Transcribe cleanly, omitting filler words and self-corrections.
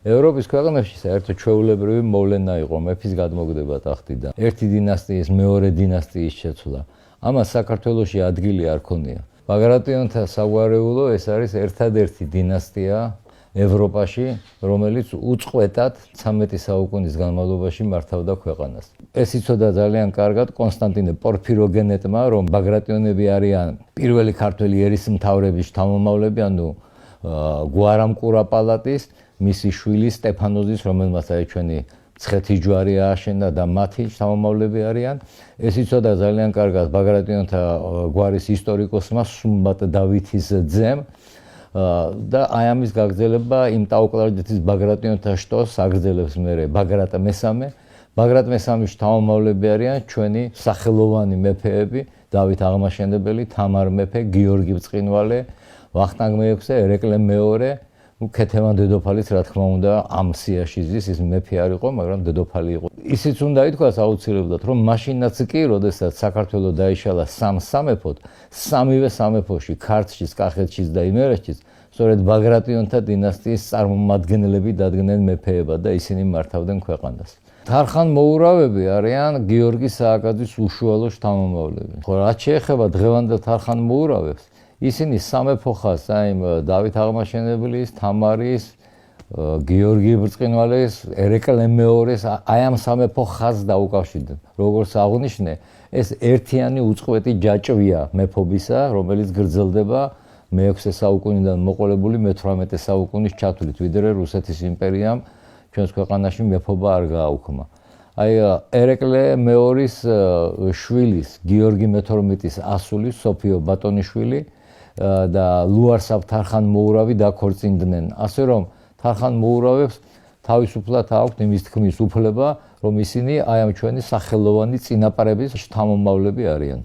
ევროპის ქვეყნებში საერთოდ ჩვეულებრივი მოვლენა იყო მეფის გადმოგდება ტახტიდან. ერთი დინასტიის მეორე დინასტიის შეცვლა. ამას საქართველოში ადგილი არ ქონია. ბაგრატიონთა საგვარეულო ეს არის ერთადერთი დინასტია ევროპაში, რომელიც უწყვეტად 13 საუკუნის განმავლობაში მართავდა ქვეყანას. ეს იცოდა ძალიან კარგად კონსტანტინე პორფიროგენეტმა, რომ ბაგრატიონები არიან პირველი ქართველი ერისმთავრების შთამომავლები, ანუ გვარამ კურაპალატის, მისი შვილი სტეფანოზის, რომელმაც აი ჩვენი მცხეთი ჯვარი ააშენა და მათი შთამომავლები არიან. ეს იცოდა ძალიან კარგად ბაგრატიონთა გვარის ისტორიკოსმა სუმბატ დავითის ძემ და აი ამის გაგრძელება იმ ტაო-კლარჯეთის ბაგრატიონთა შტოს აგრძელებს მერე ბაგრატ მესამე. ბაგრატ მესამის შთამომავლები არიან ჩვენი სახელოვანი მეფეები, დავით აღმაშენებელი, თამარ მეფე, გიორგი ბრწყინვალე, ვახტანგ მეექვსე, ერეკლე მეორე, ქეთევან დედოფალიც რა თქმა უნდა ამ სიაში ზის, ის მეფე არ იყო, მაგრამ დედოფალი იყო. ისიც უნდა ითქვას აუცილებლად, რომ მაშინაც კი, როდესაც საქართველო დაიშალა სამ სამეფოდ, სამივე სამეფოში, ქართლშიც, კახეთშიც და იმერეთშიც, სწორედ ბაგრატიონთა დინასტიის წარმომადგენლები დადგნენ მეფეებად და ისინი მართავდნენ ქვეყანას. თარხანმოურავები არიან გიორგი სააკაძის უშუალო შთამომავლები. ხო, რაც შეეხება დღევანდელ თარხანმოურავებს, ისინი სამეფო ხაზს, აი დავით აღმაშენებლის, თამარის, გიორგი ბრწყინვალეს, ერეკლე მეორეს, აი ამ სამეფო ხაზს დაუკავშირდნენ. როგორც აღნიშნე, ეს ერთიანი უწყვეტი ჯაჭვია მეფობისა, რომელიც გრძელდება მე-6 საუკუნიდან მოყოლებული მე-18 საუკუნის ჩათვლით, ვიდრე რუსეთის იმპერიამ ჩვენს ქვეყანაში მეფობა არ გააუქმა. აი ერეკლე მეორის შვილის, გიორგი მე-12-ის ასული, სოფიო ბატონიშვილი და ლუარსაბ თარხანმოურავი დაქორწინდნენ. ასე რომ თარხანმოურავებს თავისუფლად აქვთ იმის თქმის უფლება, რომ ისინი აი ამ ჩვენი სახელოვანი წინაპრების შთამომავლები არიან.